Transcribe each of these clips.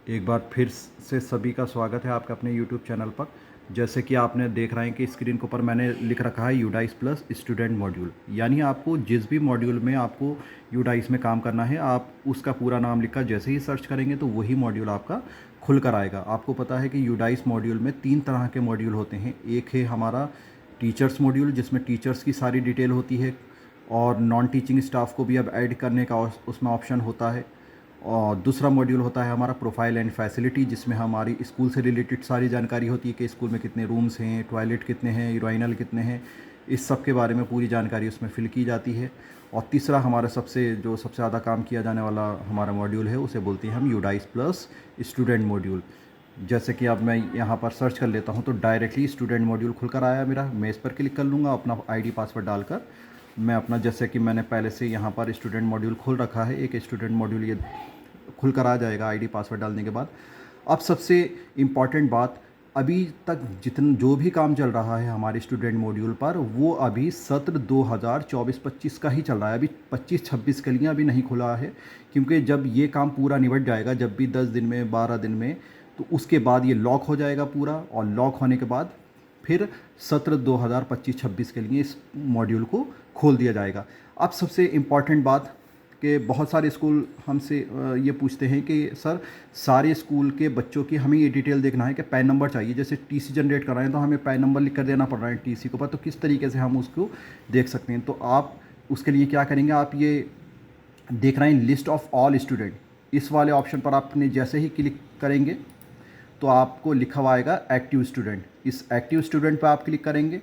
एक बार फिर से सभी का स्वागत है आपका अपने YouTube चैनल पर। जैसे कि आपने देख रहे हैं कि स्क्रीन के ऊपर मैंने लिख रखा है यूडाइस प्लस स्टूडेंट मॉड्यूल। यानी आपको जिस भी मॉड्यूल में आपको यूडाइस में काम करना है, आप उसका पूरा नाम लिखकर जैसे ही सर्च करेंगे तो वही मॉड्यूल आपका खुल कर आएगा। आपको पता है कि यूडाइस मॉड्यूल में 3 तरह के मॉड्यूल होते हैं। एक है हमारा टीचर्स मॉड्यूल, जिसमें टीचर्स की सारी डिटेल होती है और नॉन टीचिंग स्टाफ को भी अब ऐड करने का उसमें ऑप्शन होता है। और दूसरा मॉड्यूल होता है हमारा प्रोफाइल एंड फैसिलिटी, जिसमें हमारी स्कूल से रिलेटेड सारी जानकारी होती है कि स्कूल में कितने रूम्स हैं, टॉयलेट कितने हैं, यूराइनल कितने हैं, इस सब के बारे में पूरी जानकारी उसमें फिल की जाती है। और तीसरा हमारा सबसे ज़्यादा काम किया जाने वाला हमारा मॉड्यूल है, उसे बोलते हैं हम यूडाइस प्लस स्टूडेंट मॉड्यूल। जैसे कि अब मैं यहाँ पर सर्च कर लेता हूँ तो डायरेक्टली स्टूडेंट मॉड्यूल खुल कर आया मेरा। मैं इस पर क्लिक कर लूँगा अपना आईडी पासवर्ड डालकर। मैं अपना, जैसे कि मैंने पहले से यहाँ पर स्टूडेंट मॉड्यूल खोल रखा है, एक स्टूडेंट मॉड्यूल ये खुल कर आ जाएगा आईडी पासवर्ड डालने के बाद। अब सबसे इम्पॉर्टेंट बात, अभी तक जो भी काम चल रहा है हमारे स्टूडेंट मॉड्यूल पर, वो अभी सत्र 2024-25 का ही चल रहा है। अभी 25-26 के लिए अभी नहीं खुला है, क्योंकि जब ये काम पूरा निबट जाएगा, जब भी 10 दिन में 12 दिन में, तो उसके बाद ये लॉक हो जाएगा पूरा। और लॉक होने के बाद फिर सत्र 2025-26 के लिए इस मॉड्यूल को खोल दिया जाएगा। अब सबसे इम्पॉर्टेंट बात कि बहुत सारे स्कूल हमसे ये पूछते हैं कि सर, सारे स्कूल के बच्चों की हमें ये डिटेल देखना है कि पैन नंबर चाहिए। जैसे टीसी जनरेट कर रहे हैं तो हमें पैन नंबर लिख कर देना पड़ रहा है टीसी के ऊपर, तो किस तरीके से हम उसको देख सकते हैं? तो आप उसके लिए क्या करेंगे, आप ये देख रहे हैं लिस्ट ऑफ ऑल स्टूडेंट, इस वाले ऑप्शन पर आपने जैसे ही क्लिक करेंगे तो आपको लिखा हुआ आएगा एक्टिव स्टूडेंट। इस एक्टिव स्टूडेंट पर आप क्लिक करेंगे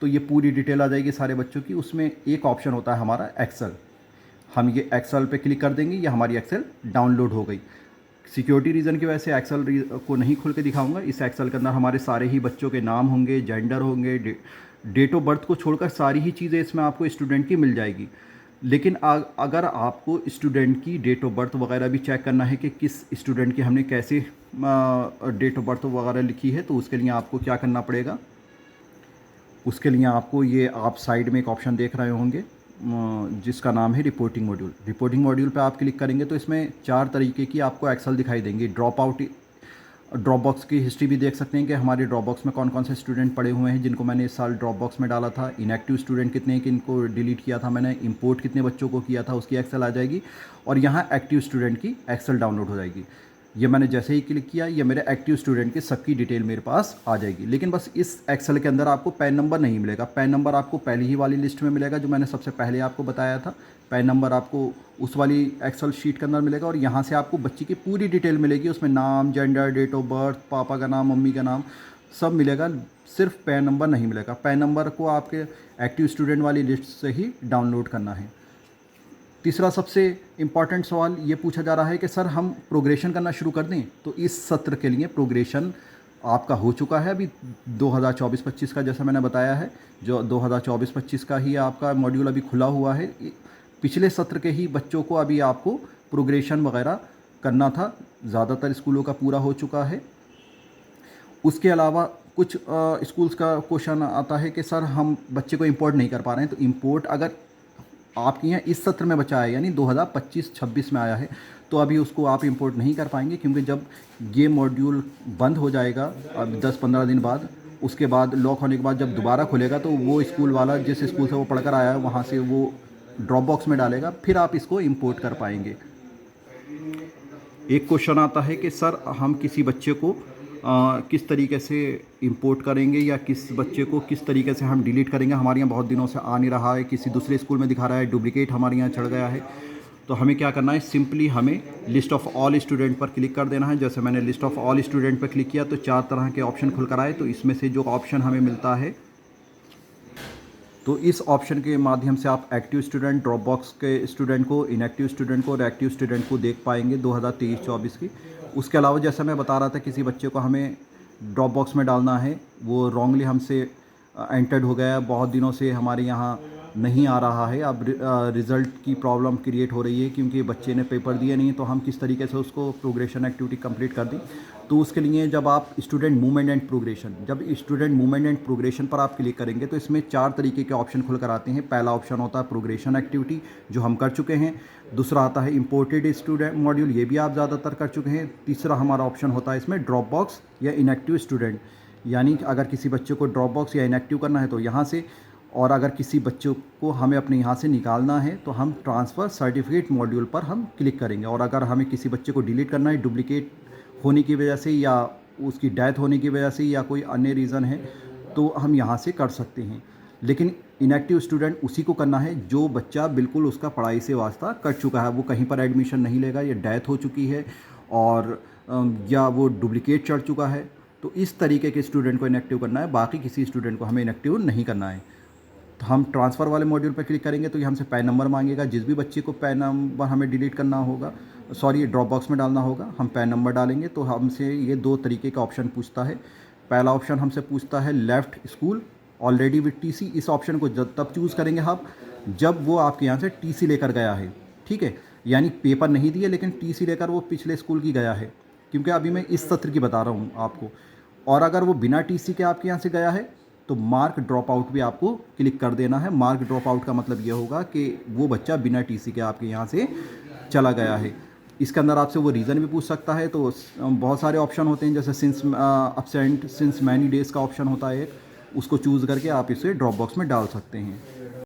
तो ये पूरी डिटेल आ जाएगी सारे बच्चों की। उसमें एक ऑप्शन होता है हमारा एक्सेल, हम ये एक्सेल पे क्लिक कर देंगे, ये हमारी एक्सेल डाउनलोड हो गई। सिक्योरिटी रीज़न की वजह से एक्सेल को नहीं खोल के दिखाऊंगा। इस एक्सेल के अंदर हमारे सारे ही बच्चों के नाम होंगे, जेंडर होंगे, डेट ऑफ बर्थ को छोड़कर सारी ही चीज़ें इसमें आपको स्टूडेंट की मिल जाएगी। लेकिन अगर आपको स्टूडेंट की डेट ऑफ बर्थ वगैरह भी चेक करना है कि किस स्टूडेंट की हमने कैसे डेट ऑफ बर्थ वगैरह लिखी है, तो उसके लिए आपको क्या करना पड़ेगा, उसके लिए आपको ये आप साइड में एक ऑप्शन देख रहे होंगे जिसका नाम है रिपोर्टिंग मॉड्यूल। रिपोर्टिंग मॉड्यूल पे आप क्लिक करेंगे तो इसमें 4 तरीके की आपको एक्सेल दिखाई देंगी। ड्रॉप बॉक्स की हिस्ट्री भी देख सकते हैं कि हमारे ड्रॉप बॉक्स में कौन कौन से स्टूडेंट पड़े हुए हैं जिनको मैंने इस साल ड्रॉप बॉक्स में डाला था। इनएक्टिव स्टूडेंट कितने हैं, किनको डिलीट किया था मैंने, इंपोर्ट कितने बच्चों को किया था, उसकी एक्सेल आ जाएगी। और यहाँ एक्टिव स्टूडेंट की एक्सेल डाउनलोड हो जाएगी। ये मैंने जैसे ही क्लिक किया, ये मेरे एक्टिव स्टूडेंट की सबकी डिटेल मेरे पास आ जाएगी। लेकिन बस इस एक्सेल के अंदर आपको पैन नंबर नहीं मिलेगा। पैन नंबर आपको पहली ही वाली लिस्ट में मिलेगा जो मैंने सबसे पहले आपको बताया था। पैन नंबर आपको उस वाली एक्सेल शीट के अंदर मिलेगा और यहाँ से आपको बच्ची की पूरी डिटेल मिलेगी। उसमें नाम, जेंडर, डेट ऑफ बर्थ, पापा का नाम, मम्मी का नाम सब मिलेगा, सिर्फ पैन नंबर नहीं मिलेगा। पैन नंबर को आपके एक्टिव स्टूडेंट वाली लिस्ट से ही डाउनलोड करना है। तीसरा सबसे इम्पॉर्टेंट सवाल ये पूछा जा रहा है कि सर, हम प्रोग्रेशन करना शुरू कर दें? तो इस सत्र के लिए प्रोग्रेशन आपका हो चुका है अभी 2024-25 का, जैसा मैंने बताया है। जो 2024-25 का ही आपका मॉड्यूल अभी खुला हुआ है। पिछले सत्र के ही बच्चों को अभी आपको प्रोग्रेशन वगैरह करना था। ज़्यादातर स्कूलों का पूरा हो चुका है। उसके अलावा कुछ स्कूल्स का क्वेश्चन आता है कि सर, हम बच्चे को इंपोर्ट नहीं कर पा रहे हैं। तो इंपोर्ट अगर आपके यहाँ इस सत्र में बचा है, यानी 2025-26 में आया है, तो अभी उसको आप इंपोर्ट नहीं कर पाएंगे, क्योंकि जब ये मॉड्यूल बंद हो जाएगा अब 10-15 दिन बाद, उसके बाद लॉक होने के बाद जब दोबारा खुलेगा तो वो स्कूल वाला जिस स्कूल से वो पढ़कर आया है वहाँ से वो ड्रॉप बॉक्स में डालेगा, फिर आप इसको इंपोर्ट कर पाएंगे। एक क्वेश्चन आता है कि सर, हम किसी बच्चे को किस तरीके से इंपोर्ट करेंगे या किस बच्चे को किस तरीके से हम डिलीट करेंगे? हमारे यहाँ बहुत दिनों से आ नहीं रहा है, किसी दूसरे स्कूल में दिखा रहा है, डुप्लीकेट हमारे यहाँ चढ़ गया है। तो हमें क्या करना है, सिंपली हमें लिस्ट ऑफ ऑल स्टूडेंट पर क्लिक कर देना है। जैसे मैंने लिस्ट ऑफ ऑल स्टूडेंट पर क्लिक किया तो 4 तरह के ऑप्शन खुल कर आए। तो इसमें से जो ऑप्शन हमें मिलता है, तो इस ऑप्शन के माध्यम से आप एक्टिव स्टूडेंट, ड्रॉप बॉक्स के स्टूडेंट को, इनएक्टिव स्टूडेंट को और एक्टिव स्टूडेंट को देख पाएंगे 2023-24 की। उसके अलावा जैसा मैं बता रहा था, किसी बच्चे को हमें ड्रॉप बॉक्स में डालना है, वो रॉन्गली हमसे एंटर्ड हो गया, बहुत दिनों से हमारे यहाँ नहीं आ रहा है, अब रिज़ल्ट की प्रॉब्लम क्रिएट हो रही है क्योंकि बच्चे ने पेपर दिए नहीं, तो हम किस तरीके से उसको प्रोग्रेशन एक्टिविटी कंप्लीट कर दी। तो उसके लिए जब आप स्टूडेंट मूवमेंट एंड प्रोग्रेशन, जब स्टूडेंट मूवमेंट एंड प्रोग्रेशन पर आप क्लिक करेंगे तो इसमें 4 तरीके के ऑप्शन खुल कर आते हैं। पहला ऑप्शन होता है प्रोग्रेशन एक्टिविटी, जो हम कर चुके हैं। दूसरा आता है इंपोर्टेड स्टूडेंट मॉड्यूल, ये भी आप ज़्यादातर कर चुके हैं। तीसरा हमारा ऑप्शन होता है इसमें ड्रॉप बॉक्स या इनएक्टिव स्टूडेंट, यानी कि अगर किसी बच्चे को ड्रॉप बॉक्स या इनएक्टिव करना है तो यहाँ से, और अगर किसी बच्चों को हमें अपने यहाँ से निकालना है तो हम ट्रांसफ़र सर्टिफिकेट मॉड्यूल पर हम क्लिक करेंगे। और अगर हमें किसी बच्चे को डिलीट करना है डुप्लीकेट होने की वजह से, या उसकी डेथ होने की वजह से, या कोई अन्य रीज़न है, तो हम यहाँ से कर सकते हैं। लेकिन इनएक्टिव स्टूडेंट उसी को करना है जो बच्चा बिल्कुल उसका पढ़ाई से वास्ता कट चुका है, वो कहीं पर एडमिशन नहीं लेगा, या डेथ हो चुकी है, और या वो डुप्लीकेट चढ़ चुका है। तो इस तरीके के स्टूडेंट को इनएक्टिव करना है, बाकी किसी स्टूडेंट को हमें इनएक्टिव नहीं करना है। तो हम ट्रांसफ़र वाले मॉड्यूल पर क्लिक करेंगे तो ये हमसे पैन नंबर मांगेगा। जिस भी बच्चे को पैन नंबर हमें डिलीट करना होगा, सॉरी ड्रॉप बॉक्स में डालना होगा, हम पैन नंबर डालेंगे तो हमसे ये 2 तरीके का ऑप्शन पूछता है। पहला ऑप्शन हमसे पूछता है left school already with TC. इस ऑप्शन को जब तब चूज़ करेंगे आप जब वो आपके यहाँ से टीसी लेकर गया है, ठीक है, यानी पेपर नहीं दिए लेकिन टीसी लेकर वो पिछले स्कूल की गया है, क्योंकि अभी मैं इस सत्र की बता रहा हूँ आपको। और अगर वो बिना टीसी के आपके यहाँ से गया है तो मार्क ड्रॉप आउट भी आपको क्लिक कर देना है। मार्क ड्रॉप आउट का मतलब ये होगा कि वो बच्चा बिना टीसी के आपके यहाँ से चला गया है। इसके अंदर आपसे वो रीज़न भी पूछ सकता है। तो बहुत सारे ऑप्शन होते हैं, जैसे since absent since many days का ऑप्शन होता है एक, उसको चूज़ करके आप इसे ड्रॉप बॉक्स में डाल सकते हैं।